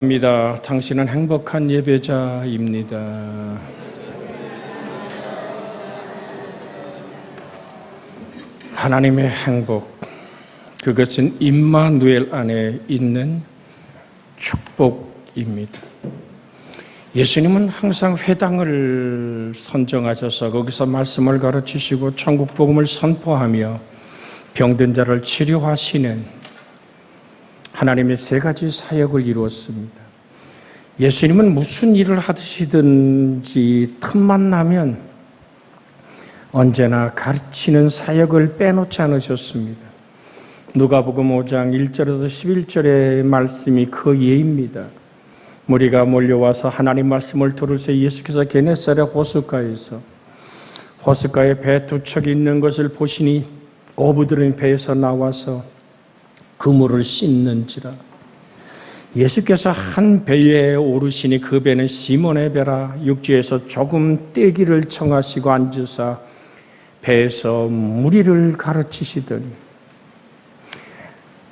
입니다. 당신은 행복한 예배자입니다. 하나님의 행복, 그것은 임마누엘 안에 있는 축복입니다. 예수님은 항상 회당을 선정하셔서 거기서 말씀을 가르치시고 천국 복음을 선포하며 병든 자를 치료하시는 하나님의 세 가지 사역을 이루었습니다. 예수님은 무슨 일을 하시든지 틈만 나면 언제나 가르치는 사역을 빼놓지 않으셨습니다. 누가복음 5장 1절에서 11절의 말씀이 그 예입니다. 무리가 몰려와서 하나님 말씀을 들으세 예수께서 게네사렛 호숫가에 배 두 척이 있는 것을 보시니 어부들은 배에서 나와서 그물을 씻는지라. 예수께서 한 배에 오르시니 그 배는 시몬의 배라. 육지에서 조금 떼기를 청하시고 앉으사 배에서 무리를 가르치시더니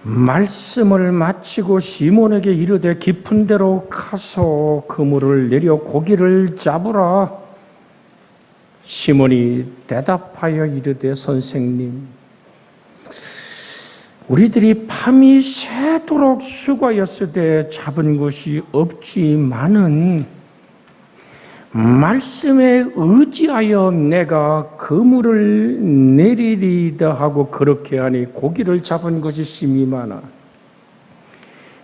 말씀을 마치고 시몬에게 이르되 깊은 데로 가서 그물을 내려 고기를 잡으라. 시몬이 대답하여 이르되 선생님, 우리들이 밤이 새도록 수고하였으되 잡은 것이 없지만은 말씀에 의지하여 내가 그물을 내리리다 하고 그렇게 하니 고기를 잡은 것이 심히 많아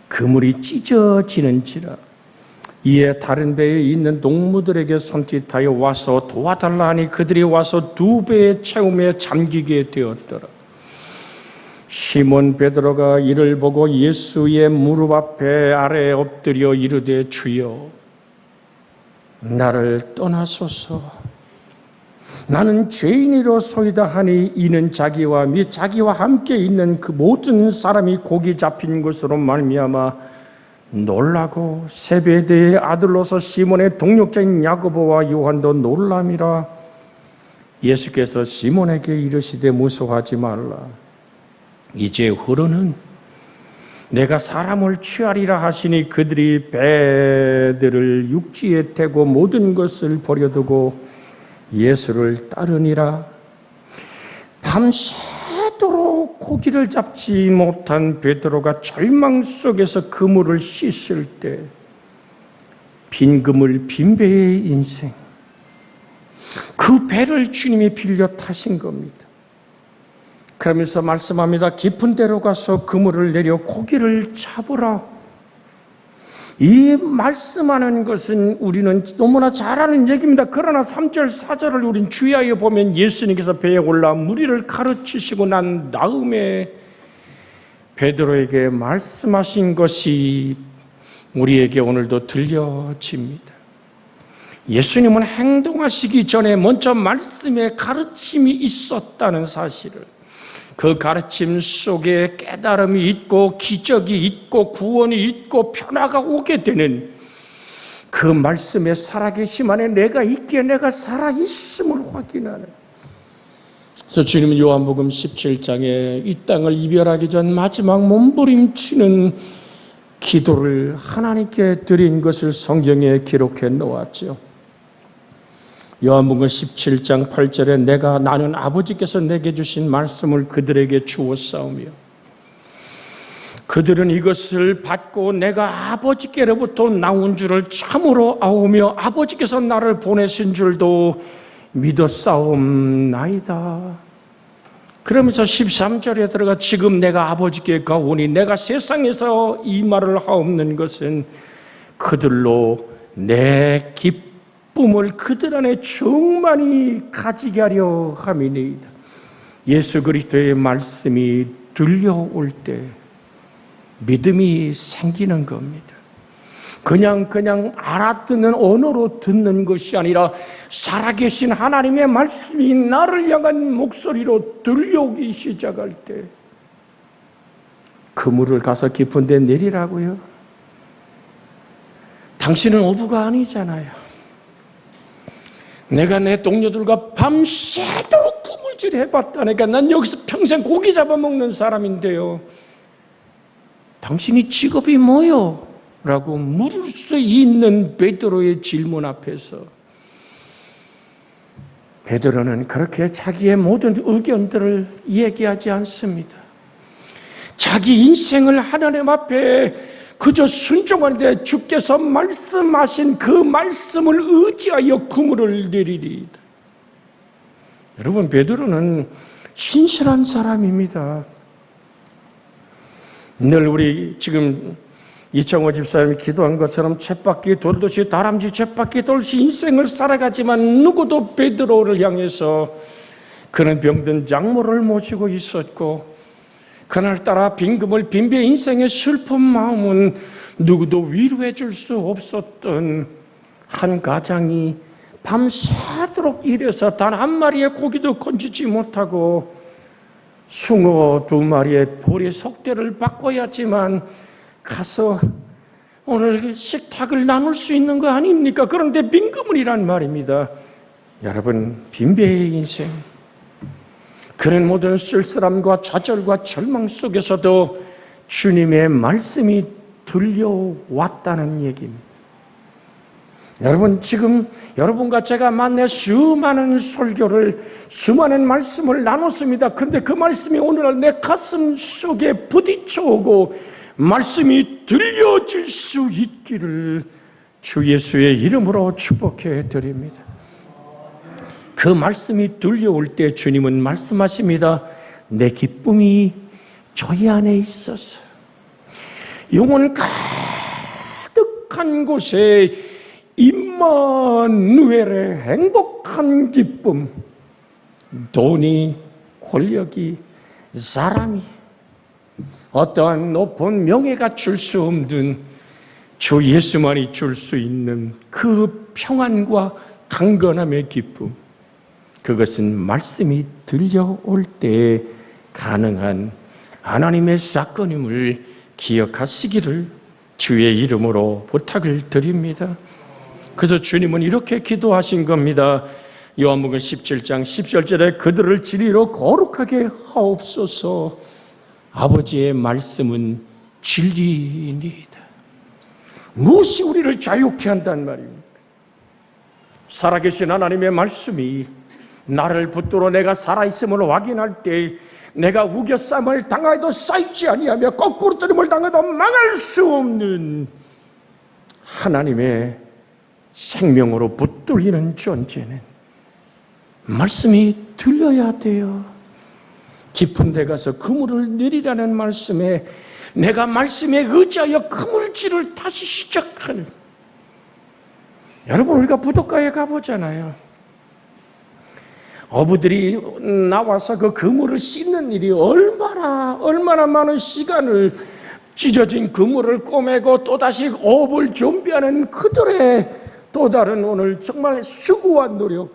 그물이 찢어지는지라. 이에 다른 배에 있는 동무들에게 손짓하여 와서 도와달라 하니 그들이 와서 두 배의 채움에 잠기게 되었더라. 시몬 베드로가 이를 보고 예수의 무릎 앞에 아래에 엎드려 이르되 주여 나를 떠나소서, 나는 죄인이로소이다 하니 이는 자기와 및 자기와 함께 있는 그 모든 사람이 고기 잡힌 것으로 말미암아 놀라고 세베대의 아들로서 시몬의 동력자인 야고보와 요한도 놀람이라. 예수께서 시몬에게 이르시되 무서워하지 말라. 이제 후로는 내가 사람을 취하리라 하시니 그들이 배들을 육지에 태고 모든 것을 버려두고 예수를 따르니라. 밤새도록 고기를 잡지 못한 베드로가 절망 속에서 그물을 씻을 때 빈 그물 빈 배의 인생, 그 배를 주님이 빌려 타신 겁니다. 그러면서 말씀합니다. 깊은 데로 가서 그물을 내려 고기를 잡으라. 이 말씀하는 것은 우리는 너무나 잘 아는 얘기입니다. 그러나 3절, 4절을 우린 주의하여 보면 예수님께서 배에 올라 무리를 가르치시고 난 다음에 베드로에게 말씀하신 것이 우리에게 오늘도 들려집니다. 예수님은 행동하시기 전에 먼저 말씀에 가르침이 있었다는 사실을, 그 가르침 속에 깨달음이 있고 기적이 있고 구원이 있고 변화가 오게 되는 그 말씀의 살아계심 안에 내가 있기에 내가 살아있음을 확인하는. 그래서 주님은 요한복음 17장에 이 땅을 이별하기 전 마지막 몸부림치는 기도를 하나님께 드린 것을 성경에 기록해 놓았죠. 요한복음 17장 8절에 나는 아버지께서 내게 주신 말씀을 그들에게 주었사오며 그들은 이것을 받고 내가 아버지께로부터 나온 줄을 참으로 아오며 아버지께서 나를 보내신 줄도 믿었사옵나이다. 그러면서 13절에 들어가 지금 내가 아버지께 가오니 내가 세상에서 이 말을 하옵는 것은 그들로 내 기쁨을 그들 안에 충만히 가지게 하려 함이니이다. 예수 그리스도의 말씀이 들려올 때 믿음이 생기는 겁니다. 그냥 알아듣는 언어로 듣는 것이 아니라 살아계신 하나님의 말씀이 나를 향한 목소리로 들려오기 시작할 때 그물을 가서 깊은 데 내리라고요? 당신은 어부가 아니잖아요. 내가 내 동료들과 밤새도록 그물질 해봤다니까 난 여기서 평생 고기 잡아먹는 사람인데요. 당신이 직업이 뭐요? 라고 물을 수 있는 베드로의 질문 앞에서 베드로는 그렇게 자기의 모든 의견들을 얘기하지 않습니다. 자기 인생을 하나님 앞에 그저 순종하는데 주께서 말씀하신 그 말씀을 의지하여 그물을 내리리이다. 여러분, 베드로는 신실한 사람입니다. 늘 우리 지금 이창호 집사님이 기도한 것처럼 쳇바퀴 돌듯이 다람쥐 쳇바퀴 돌듯이 인생을 살아가지만 누구도 베드로를 향해서 그는 병든 장모를 모시고 있었고 그날따라 빈금을 빈배 인생의 슬픈 마음은 누구도 위로해 줄 수 없었던 한 가장이 밤새도록 일해서 단 한 마리의 고기도 건지지 못하고 숭어 2마리의 보리 속대를 바꿔야지만 가서 오늘 식탁을 나눌 수 있는 거 아닙니까? 그런데 빈금을이란 말입니다. 여러분, 빈배의 인생, 그런 모든 쓸쓸함과 좌절과 절망 속에서도 주님의 말씀이 들려왔다는 얘기입니다. 여러분, 지금 여러분과 제가 만나 수많은 설교를, 수많은 말씀을 나눴습니다. 그런데 그 말씀이 오늘날 내 가슴 속에 부딪혀오고 말씀이 들려질 수 있기를 주 예수의 이름으로 축복해 드립니다. 그 말씀이 들려올 때 주님은 말씀하십니다. 내 기쁨이 저희 안에 있어서 영혼 가득한 곳에 임마누엘의 행복한 기쁨, 돈이, 권력이, 사람이, 어떠한 높은 명예가 줄 수 없는 주 예수만이 줄 수 있는 그 평안과 강건함의 기쁨, 그것은 말씀이 들려올 때 가능한 하나님의 사건임을 기억하시기를 주의 이름으로 부탁을 드립니다. 그래서 주님은 이렇게 기도하신 겁니다. 요한복음 17장 17절에 그들을 진리로 거룩하게 하옵소서. 아버지의 말씀은 진리이니이다. 무엇이 우리를 자유케 한단 말입니까? 살아계신 하나님의 말씀이 나를 붙들어 내가 살아있음을 확인할 때 내가 우겨쌈을 당하여도 쌓이지 아니하며 거꾸로 뜨림을 당해도 망할 수 없는 하나님의 생명으로 붙들리는 존재는 말씀이 들려야 돼요. 깊은 데 가서 그물을 내리라는 말씀에 내가 말씀에 의지하여 그물질을 다시 시작하는, 여러분, 우리가 부둣가에 가보잖아요. 어부들이 나와서 그 그물을 씻는 일이 얼마나 많은 시간을 찢어진 그물을 꼬매고 또다시 어업을 준비하는 그들의 또 다른 오늘 정말 수고한 노력,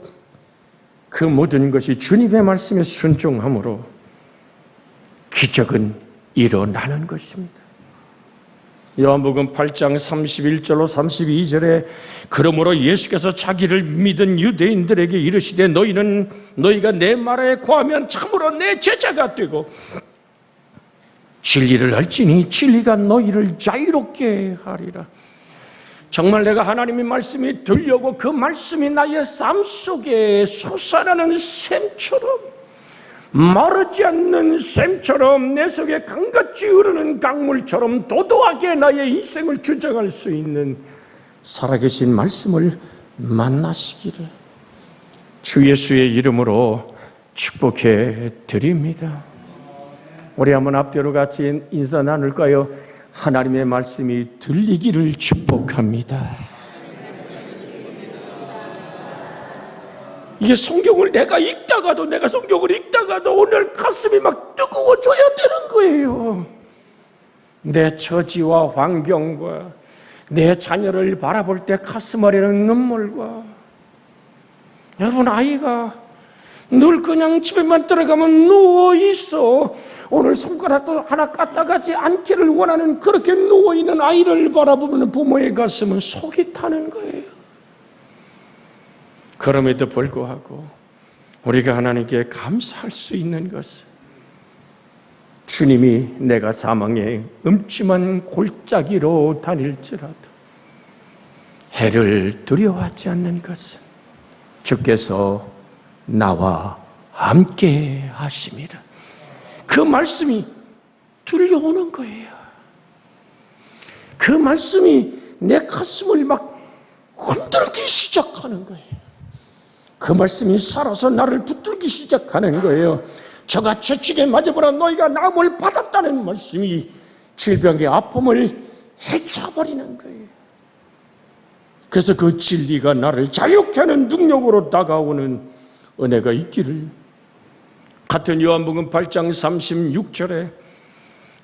그 모든 것이 주님의 말씀에 순종함으로 기적은 일어나는 것입니다. 요한복음 8장 31절로 32절에 그러므로 예수께서 자기를 믿은 유대인들에게 이르시되 너희가 내 말에 거하면 참으로 내 제자가 되고 진리를 알지니 진리가 너희를 자유롭게 하리라. 정말 내가 하나님의 말씀이 들려오고 그 말씀이 나의 삶 속에 솟아나는 샘처럼, 마르지 않는 샘처럼, 내 속에 강같이 흐르는 강물처럼 도도하게 나의 인생을 주장할 수 있는 살아계신 말씀을 만나시기를 주 예수의 이름으로 축복해 드립니다. 우리 한번 앞뒤로 같이 인사 나눌까요? 하나님의 말씀이 들리기를 축복합니다. 이게 성경을 내가 성경을 읽다가도 오늘 가슴이 막 뜨거워져야 되는 거예요. 내 처지와 환경과 내 자녀를 바라볼 때 가슴 아리는 눈물과, 여러분, 아이가 늘 그냥 집에만 들어가면 누워있어. 오늘 손가락도 하나 까딱하지 않기를 원하는 그렇게 누워있는 아이를 바라보는 부모의 가슴은 속이 타는 거예요. 그럼에도 불구하고 우리가 하나님께 감사할 수 있는 것은 주님이 내가 사망의 음침한 골짜기로 다닐지라도 해를 두려워하지 않는 것은 주께서 나와 함께 하심이라. 그 말씀이 들려오는 거예요. 그 말씀이 내 가슴을 막 흔들기 시작하는 거예요. 그 말씀이 살아서 나를 붙들기 시작하는 거예요. 저가 채찍에 맞아보라 너희가 나음을 받았다는 말씀이 질병의 아픔을 해쳐버리는 거예요. 그래서 그 진리가 나를 자유케 하는 능력으로 다가오는 은혜가 있기를. 같은 요한복음 8장 36절에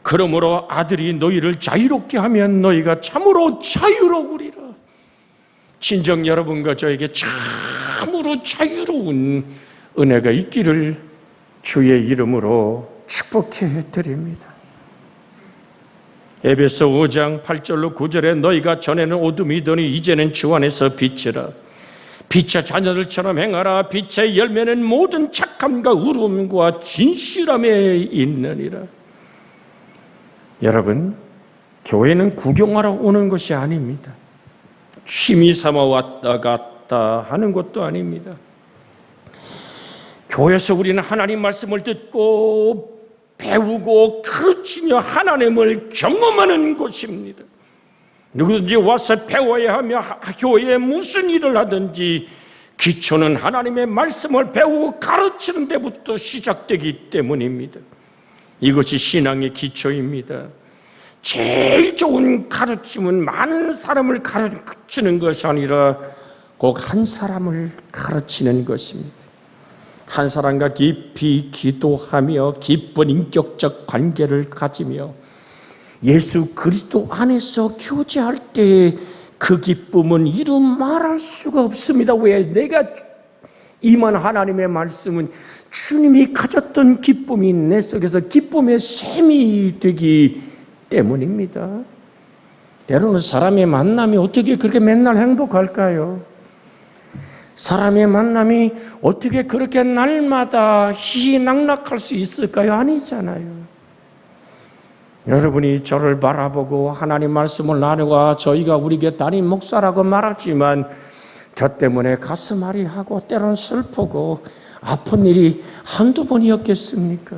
그러므로 아들이 너희를 자유롭게 하면 너희가 참으로 자유로우리라. 친정 여러분과 저에게 참으로 자유로운 은혜가 있기를 주의 이름으로 축복해 드립니다. 에베소 5장 8절로 9절에 너희가 전에는 어둠이더니 이제는 주 안에서 빛이라. 빛의 자녀들처럼 행하라. 빛의 열매는 모든 착함과 의로움과 진실함에 있느니라. 여러분, 교회는 구경하러 오는 것이 아닙니다. 취미 삼아 왔다 갔다 하는 것도 아닙니다. 교회에서 우리는 하나님 말씀을 듣고 배우고 가르치며 하나님을 경험하는 곳입니다. 누구든지 와서 배워야 하며 교회에 무슨 일을 하든지 기초는 하나님의 말씀을 배우고 가르치는 데부터 시작되기 때문입니다. 이것이 신앙의 기초입니다. 제일 좋은 가르침은 많은 사람을 가르치는 것이 아니라 꼭 한 사람을 가르치는 것입니다. 한 사람과 깊이 기도하며 깊은 인격적 관계를 가지며 예수 그리스도 안에서 교제할 때 그 기쁨은 이루 말할 수가 없습니다. 왜? 내가 임한 하나님의 말씀은 주님이 가졌던 기쁨이 내 속에서 기쁨의 샘이 되기 때문입니다. 때로는 사람의 만남이 어떻게 그렇게 맨날 행복할까요? 사람의 만남이 어떻게 그렇게 날마다 희희낙낙할 수 있을까요? 아니잖아요. 여러분이 저를 바라보고 하나님 말씀을 나누고 저희가 우리에게 담임 목사라고 말하지만 저 때문에 가슴 아리하고 때로는 슬프고 아픈 일이 한두 번이었겠습니까?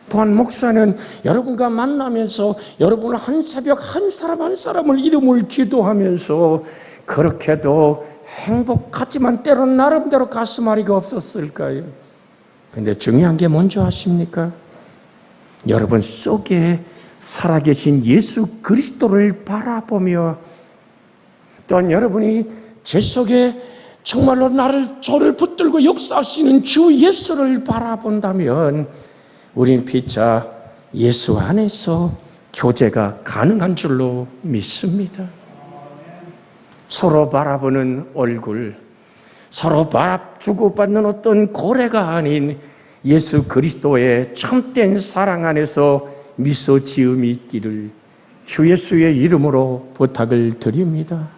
또한 목사는 여러분과 만나면서 여러분을 한 새벽 한 사람 한 사람을 이름을 기도하면서 그렇게도 행복하지만 때로는 나름대로 가슴 아리가 없었을까요? 그런데 중요한 게 뭔지 아십니까? 여러분 속에 살아계신 예수 그리스도를 바라보며 또한 여러분이 제 속에 정말로 저를 붙들고 역사하시는 주 예수를 바라본다면 우린 피차 예수 안에서 교제가 가능한 줄로 믿습니다. 서로 바라보는 얼굴, 서로 주고받는 어떤 고래가 아닌 예수 그리스도의 참된 사랑 안에서 미소 지음이 있기를 주 예수의 이름으로 부탁을 드립니다.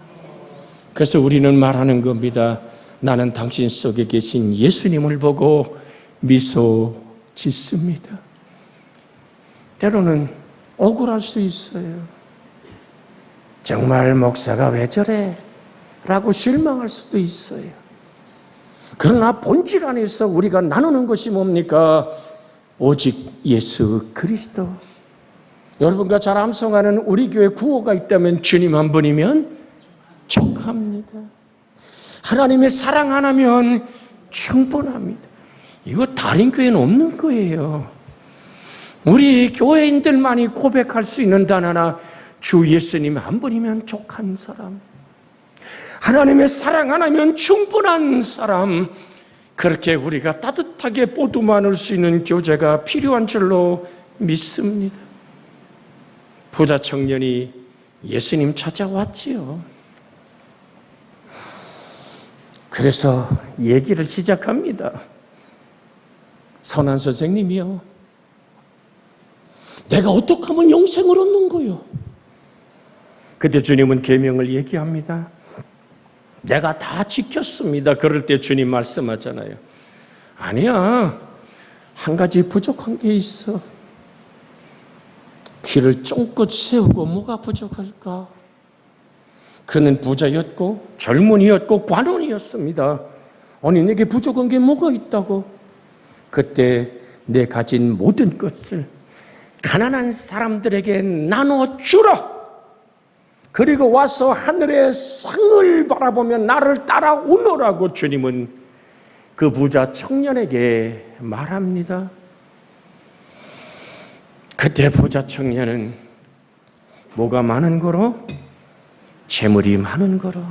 그래서 우리는 말하는 겁니다. 나는 당신 속에 계신 예수님을 보고 미소 짓습니다. 때로는 억울할 수 있어요. 정말 목사가 왜 저래? 라고 실망할 수도 있어요. 그러나 본질 안에서 우리가 나누는 것이 뭡니까? 오직 예수 그리스도. 여러분과 잘 암송하는 우리 교회 구호가 있다면 주님 한 분이면 족합니다. 하나님의 사랑 하나면 충분합니다. 이거 다른 교회는 없는 거예요. 우리 교회인들만이 고백할 수 있는 단 하나, 주 예수님 한 분이면 족한 사람, 하나님의 사랑 하나면 충분한 사람, 그렇게 우리가 따뜻하게 뽀두 나눌 수 있는 교제가 필요한 줄로 믿습니다. 부자 청년이 예수님 찾아왔지요. 그래서 얘기를 시작합니다. 선한 선생님이요, 내가 어떻게 하면 영생을 얻는 거요? 그때 주님은 계명을 얘기합니다. 내가 다 지켰습니다. 그럴 때 주님 말씀하잖아요. 아니야, 한 가지 부족한 게 있어. 길을 쫑긋 세우고 뭐가 부족할까? 그는 부자였고 젊은이였고 관원이었습니다. 아니, 내게 부족한 게 뭐가 있다고? 그때 내 가진 모든 것을 가난한 사람들에게 나눠주라. 그리고 와서 하늘의 상을 바라보며 나를 따라오너라고 주님은 그 부자 청년에게 말합니다. 그때 부자 청년은 뭐가 많은 거로? 재물이 많은 거로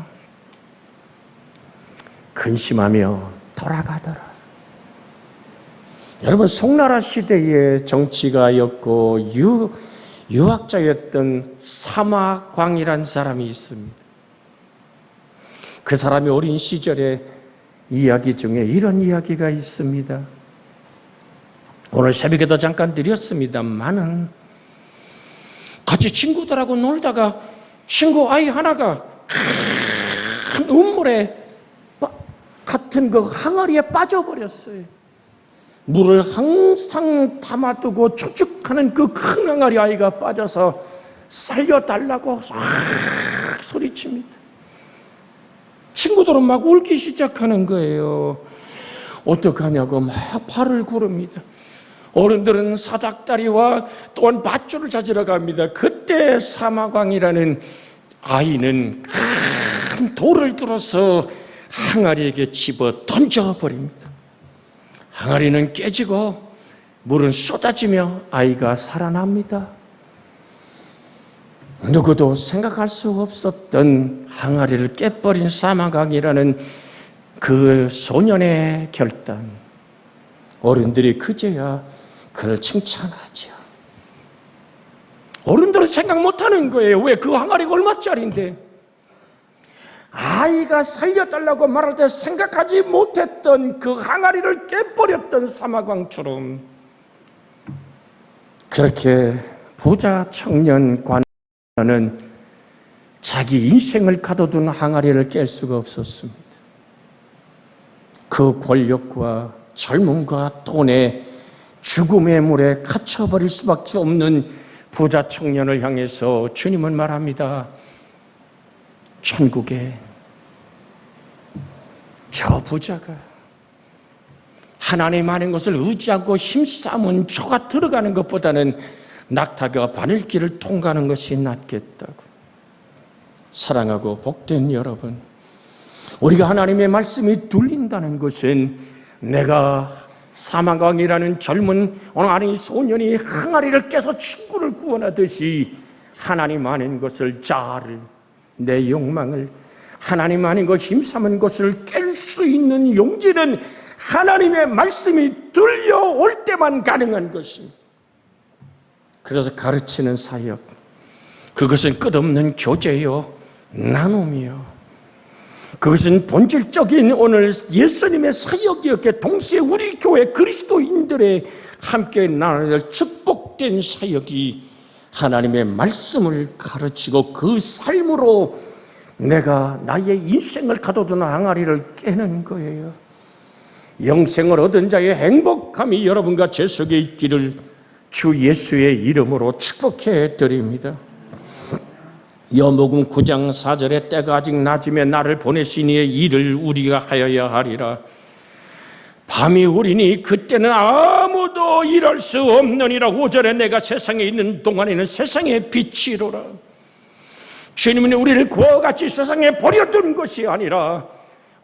근심하며 돌아가더라. 여러분, 송나라 시대의 정치가였고 유학자였던 사마광이란 사람이 있습니다. 그 사람이 어린 시절의 이야기 중에 이런 이야기가 있습니다. 오늘 새벽에도 잠깐 드렸습니다만은 같이 친구들하고 놀다가 친구 아이 하나가 큰 우물에 같은 그 항아리에 빠져버렸어요. 물을 항상 담아두고 추측하는 그 큰 항아리 아이가 빠져서 살려달라고 싹 소리칩니다. 친구들은 막 울기 시작하는 거예요. 어떡하냐고 막 발을 구릅니다. 어른들은 사닥다리와 또한 밧줄을 찾으러 갑니다. 그때 사마광이라는 아이는 큰 돌을 들어서 항아리에게 집어 던져버립니다. 항아리는 깨지고 물은 쏟아지며 아이가 살아납니다. 누구도 생각할 수 없었던 항아리를 깨버린 사마광이라는 그 소년의 결단. 어른들이 그제야 그를 칭찬하죠. 어른들은 생각 못하는 거예요. 왜? 그 항아리가 얼마짜리인데. 아이가 살려달라고 말할 때 생각하지 못했던 그 항아리를 깨버렸던 사마광처럼 그렇게 부자 청년 관원은 자기 인생을 가둬둔 항아리를 깰 수가 없었습니다. 그 권력과 젊음과 돈의 죽음의 물에 갇혀버릴 수밖에 없는 부자 청년을 향해서 주님은 말합니다. 천국에 저 부자가 하나님 아는 것을 의지하고 힘싸움은 저가 들어가는 것보다는 낙타가 바늘길을 통과하는 것이 낫겠다고. 사랑하고 복된 여러분, 우리가 하나님의 말씀이 들린다는 것은 내가 사마광이라는 젊은 어린 소년이 항아리를 깨서 친구를 구원하듯이 하나님 아는 것을, 자아를, 내 욕망을, 하나님 아닌 것, 힘삼은 것을 깰 수 있는 용기는 하나님의 말씀이 들려올 때만 가능한 것입니다. 그래서 가르치는 사역, 그것은 끝없는 교제요, 나눔이요. 그것은 본질적인 오늘 예수님의 사역이었기에 동시에 우리 교회 그리스도인들의 함께 나눌 축복된 사역이 하나님의 말씀을 가르치고 그 삶으로 내가 나의 인생을 가둬둔 항아리를 깨는 거예요. 영생을 얻은 자의 행복함이 여러분과 제 속에 있기를 주 예수의 이름으로 축복해 드립니다. 요복음 9장 4절에 때가 아직 낮음에 나를 보내신 이의 일을 우리가 하여야 하리라. 밤이 오리니 그때는 아무도 일할 수 없느니라. 5절에 내가 세상에 있는 동안에는 세상의 빛이로라. 주님은 우리를 그와 같이 세상에 버려둔 것이 아니라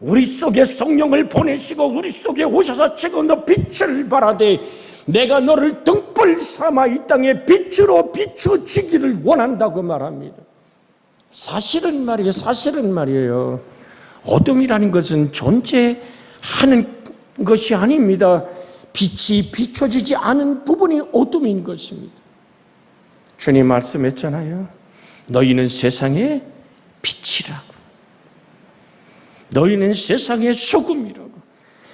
우리 속에 성령을 보내시고 우리 속에 오셔서 지금 너 빛을 발하되 내가 너를 등불 삼아 이 땅에 빛으로 비춰지기를 원한다고 말합니다. 사실은 말이에요. 어둠이라는 것은 존재하는 것이 아닙니다. 빛이 비춰지지 않은 부분이 어둠인 것입니다. 주님 말씀했잖아요. 너희는 세상의 빛이라고. 너희는 세상의 소금이라고.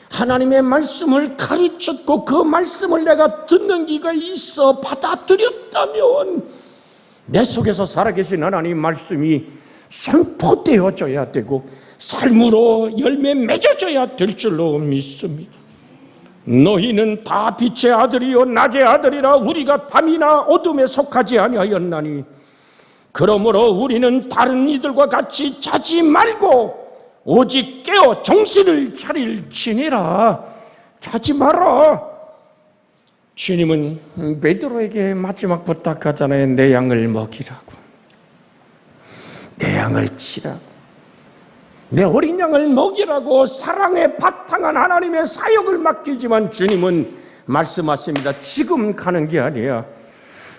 하나님의 말씀을 가르쳤고 그 말씀을 내가 듣는 귀가 있어 받아들였다면 내 속에서 살아계신 하나님 말씀이 선포되어져야 되고 삶으로 열매 맺어져야 될 줄로 믿습니다. 너희는 다 빛의 아들이요 낮의 아들이라 우리가 밤이나 어둠에 속하지 아니하였나니 그러므로 우리는 다른 이들과 같이 자지 말고 오직 깨어 정신을 차릴지니라. 자지 마라. 주님은 베드로에게 마지막 부탁하잖아요. 내 양을 먹이라고, 내 양을 치라고, 내 어린 양을 먹이라고 사랑에 바탕한 하나님의 사역을 맡기지만 주님은 말씀하십니다. 지금 가는 게 아니야.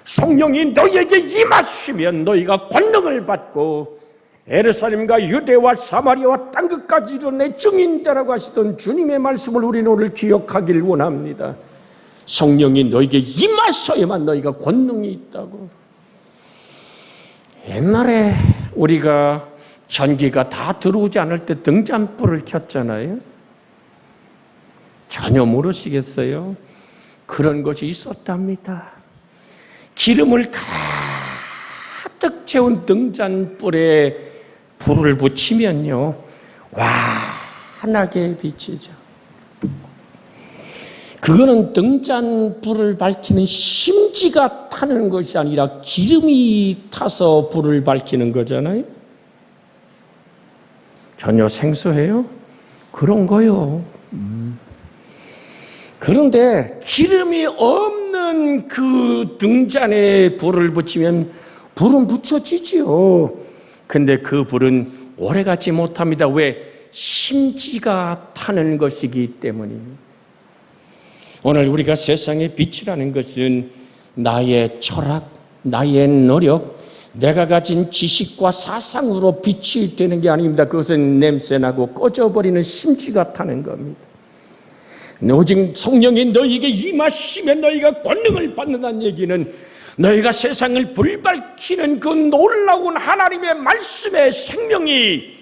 성령이 너희에게 임하시면 너희가 권능을 받고 예루살렘과 유대와 사마리아와 땅끝까지 이르러 내 증인되라고 하시던 주님의 말씀을 우리는 오늘 기억하길 원합니다. 성령이 너희에게 임하셔야만 너희가 권능이 있다고. 옛날에 우리가 전기가 다 들어오지 않을 때 등잔불을 켰잖아요. 전혀 모르시겠어요? 그런 것이 있었답니다. 기름을 가득 채운 등잔불에 불을 붙이면요, 환하게 비치죠. 그거는 등잔불을 밝히는 심지가 타는 것이 아니라 기름이 타서 불을 밝히는 거잖아요. 전혀 생소해요? 그런 거요. 그런데 기름이 없는 그 등잔에 불을 붙이면 불은 붙여지지요. 근데 그 불은 오래가지 못합니다. 왜? 심지가 타는 것이기 때문입니다. 오늘 우리가 세상의 빛이라는 것은 나의 철학, 나의 노력, 내가 가진 지식과 사상으로 빛이 되는 게 아닙니다. 그것은 냄새나고 꺼져버리는 심지가 타는 겁니다. 오직 성령이 너희에게 임하시면 너희가 권능을 받는다는 얘기는 너희가 세상을 불밝히는 그 놀라운 하나님의 말씀의 생명이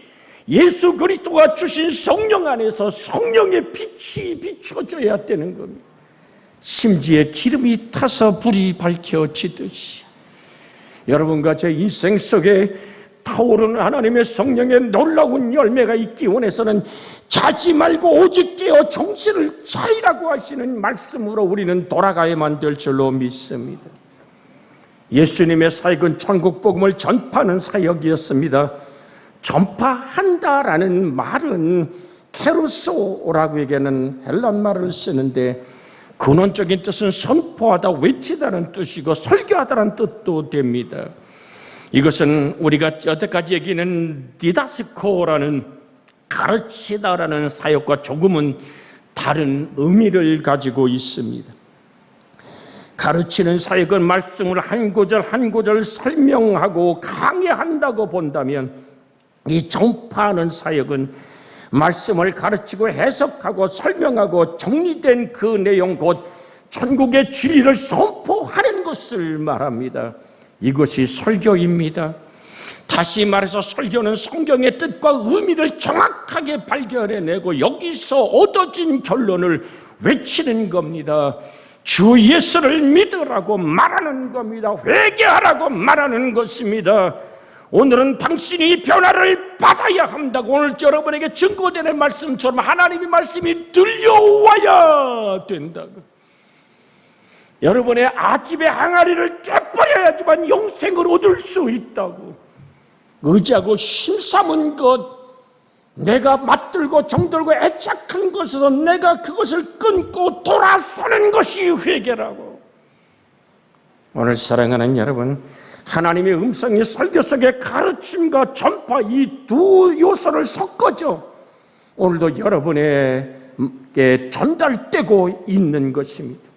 예수 그리스도가 주신 성령 안에서 성령의 빛이 비춰져야 되는 겁니다. 심지에 기름이 타서 불이 밝혀지듯이 여러분과 제 인생 속에 타오르는 하나님의 성령의 놀라운 열매가 있기 원해서는 자지 말고 오직 깨어 정신을 차리라고 하시는 말씀으로 우리는 돌아가야만 될 줄로 믿습니다. 예수님의 사역은 천국 복음을 전파하는 사역이었습니다. 전파한다라는 말은 케루소라고 얘기하는 헬란 말을 쓰는데 근원적인 뜻은 선포하다, 외치다는 뜻이고 설교하다는 뜻도 됩니다. 이것은 우리가 여태까지 얘기하는 디다스코라는 가르치다라는 사역과 조금은 다른 의미를 가지고 있습니다. 가르치는 사역은 말씀을 한 구절 한 구절 설명하고 강의한다고 본다면, 이 전파하는 사역은 말씀을 가르치고 해석하고 설명하고 정리된 그 내용, 곧 천국의 진리를 선포하는 것을 말합니다. 이것이 설교입니다. 다시 말해서 설교는 성경의 뜻과 의미를 정확하게 발견해내고 여기서 얻어진 결론을 외치는 겁니다. 주 예수를 믿으라고 말하는 겁니다. 회개하라고 말하는 것입니다. 오늘은 당신이 변화를 받아야 한다고 오늘 여러분에게 증거되는 말씀처럼 하나님의 말씀이 들려와야 된다고. 여러분의 아집의 항아리를 깨버려야지만 영생을 얻을 수 있다고. 의지하고 힘삼은 것, 내가 맞들고 정들고 애착한 것에서 내가 그것을 끊고 돌아서는 것이 회개라고. 오늘 사랑하는 여러분, 하나님의 음성이 설교 속의 가르침과 전파, 이 두 요소를 섞어져 오늘도 여러분에게 전달되고 있는 것입니다.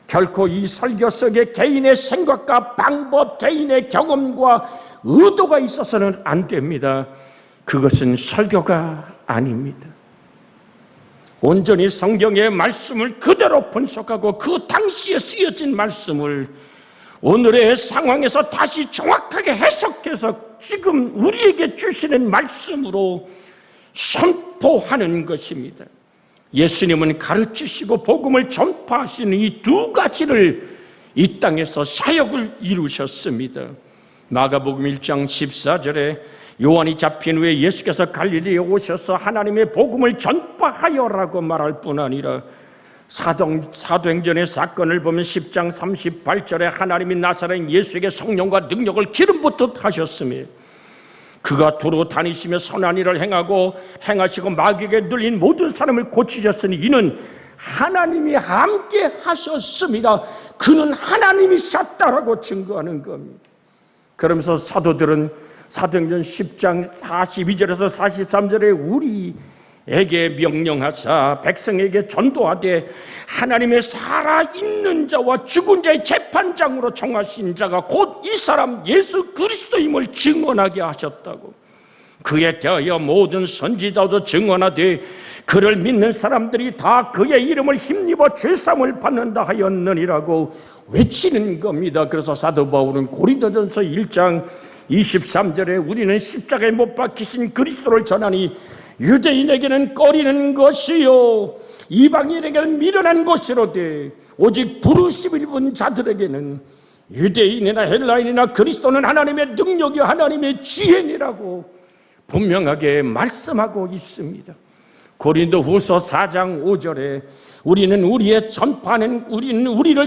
결코 이 설교 속에 개인의 생각과 방법, 개인의 경험과 의도가 있어서는 안 됩니다. 그것은 설교가 아닙니다. 온전히 성경의 말씀을 그대로 분석하고 그 당시에 쓰여진 말씀을 오늘의 상황에서 다시 정확하게 해석해서 지금 우리에게 주시는 말씀으로 선포하는 것입니다. 예수님은 가르치시고 복음을 전파하시는 이 두 가지를 이 땅에서 사역을 이루셨습니다. 마가복음 1장 14절에 요한이 잡힌 후에 예수께서 갈릴리에 오셔서 하나님의 복음을 전파하여라고 말할 뿐 아니라 사도행전의 사건을 보면 10장 38절에 하나님이 나사렛 예수에게 성령과 능력을 기름 붓듯 하셨으며 그가 두루 다니시며 선한 일을 행하시고 마귀에게 눌린 모든 사람을 고치셨으니 이는 하나님이 함께 하셨습니다. 그는 하나님이셨다라고 증거하는 겁니다. 그러면서 사도들은 사도행전 10장 42절에서 43절에 우리에게 명령하사 백성에게 전도하되 하나님의 살아있는 자와 죽은 자의 재판장으로 정하신 자가 곧 이 사람 예수 그리스도임을 증언하게 하셨다고. 그에 대하여 모든 선지자도 증언하되 그를 믿는 사람들이 다 그의 이름을 힘입어 죄사함을 받는다 하였느니라고 외치는 겁니다. 그래서 사도 바울은 고린도전서 1장 23절에 우리는 십자가에 못 박히신 그리스도를 전하니 유대인에게는 꺼리는 것이요 이방인에게는 미련한 것이로되 오직 부르심을 입은 자들에게는 유대인이나 헬라인이나 그리스도는 하나님의 능력이요 하나님의 지혜니라고 분명하게 말씀하고 있습니다. 고린도후서 4장 5절에 우리는 우리를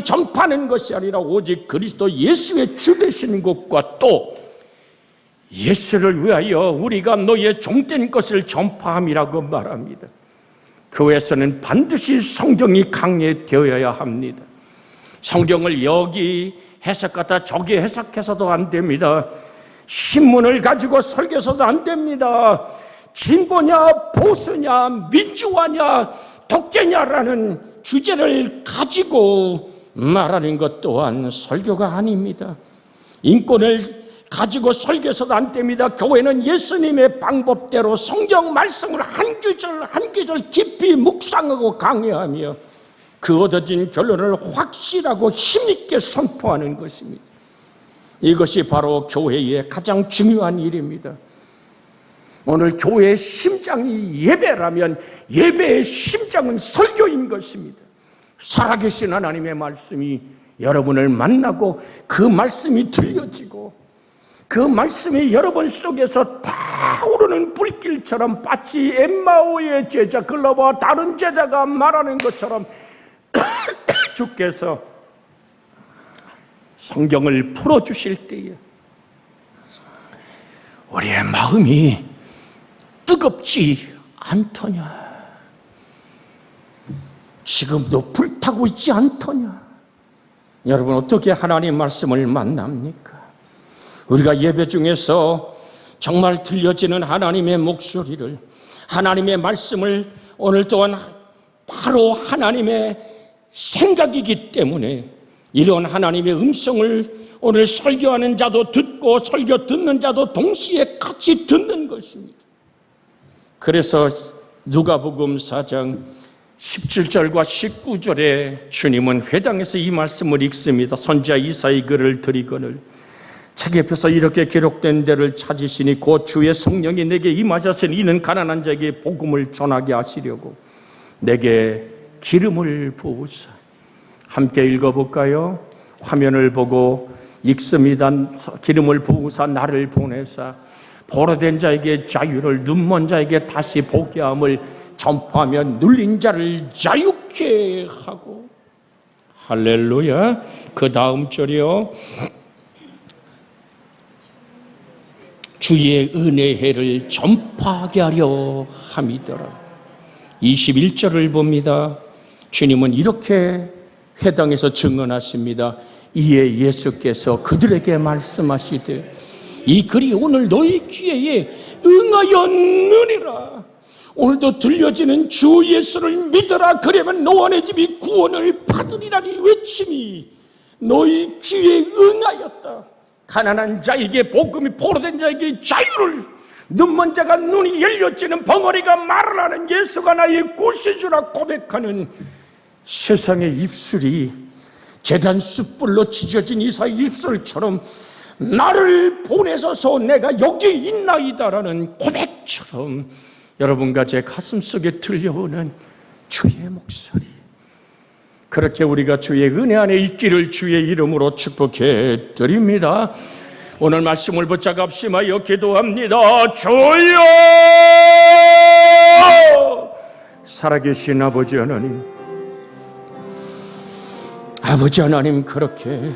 전파하는 것이 아니라 오직 그리스도 예수의 주 되시는 것과 또 예수를 위하여 우리가 너희의 종된 것을 전파함이라고 말합니다. 교회에서는 반드시 성경이 강해되어야 합니다. 성경을 여기 해석하다 저기 해석해서도 안 됩니다. 신문을 가지고 설교해서도 안 됩니다. 진보냐 보수냐 민주화냐 독재냐라는 주제를 가지고 말하는 것 또한 설교가 아닙니다. 인권을 가지고 설교해서도 안 됩니다. 교회는 예수님의 방법대로 성경 말씀을 한 구절 한 구절 깊이 묵상하고 강해하며 그 얻어진 결론을 확실하고 힘있게 선포하는 것입니다. 이것이 바로 교회의 가장 중요한 일입니다. 오늘 교회의 심장이 예배라면 예배의 심장은 설교인 것입니다. 살아계신 하나님의 말씀이 여러분을 만나고 그 말씀이 들려지고 그 말씀이 여러분 속에서 타오르는 불길처럼 마치 엠마오의 제자 글로바 다른 제자가 말하는 것처럼 주께서 성경을 풀어주실 때에 우리의 마음이 뜨겁지 않더냐? 지금도 불타고 있지 않더냐? 여러분 어떻게 하나님 말씀을 만납니까? 우리가 예배 중에서 정말 들려지는 하나님의 목소리를 하나님의 말씀을 오늘 또한 바로 하나님의 생각이기 때문에 이런 하나님의 음성을 오늘 설교하는 자도 듣고 설교 듣는 자도 동시에 같이 듣는 것입니다. 그래서 누가복음 4장 17절과 19절에 주님은 회당에서 이 말씀을 읽습니다. 선지자 이사야의 글을 드리거늘 책에 펴서 이렇게 기록된 데를 찾으시니 곧 주의 성령이 내게 임하셨으니 이는 가난한 자에게 복음을 전하게 하시려고 내게 기름을 부으사. 함께 읽어볼까요? 화면을 보고 읽습니다. 기름을 부으사 나를 보내사 포로된 자에게 자유를 눈먼 자에게 다시 보게 함을 전파하며 눌린 자를 자유케 하고. 할렐루야. 그 다음 절이요. 주의 은혜의 해를 전파하게 하려 함이더라. 21절을 봅니다. 주님은 이렇게 회당에서 증언하십니다. 이에 예수께서 그들에게 말씀하시되 이 글이 오늘 너희 귀에 응하였느니라. 오늘도 들려지는 주 예수를 믿어라. 그러면 너와 내 집이 구원을 받으리라는 외침이 너희 귀에 응하였다. 가난한 자에게 복음이, 포로된 자에게 자유를, 눈먼 자가 눈이 열려지는, 벙어리가 말을 하는 예수가 나의 구세주라 고백하는 세상의 입술이 제단 숯불로 지져진 이사의 입술처럼 나를 보내소서 내가 여기 있나이다라는 고백처럼 여러분과 제 가슴 속에 들려오는 주의 목소리, 그렇게 우리가 주의 은혜 안에 있기를 주의 이름으로 축복해 드립니다. 오늘 말씀을 붙잡아 합심하여 기도합니다. 주여, 살아계신 아버지 하나님, 아버지 하나님, 그렇게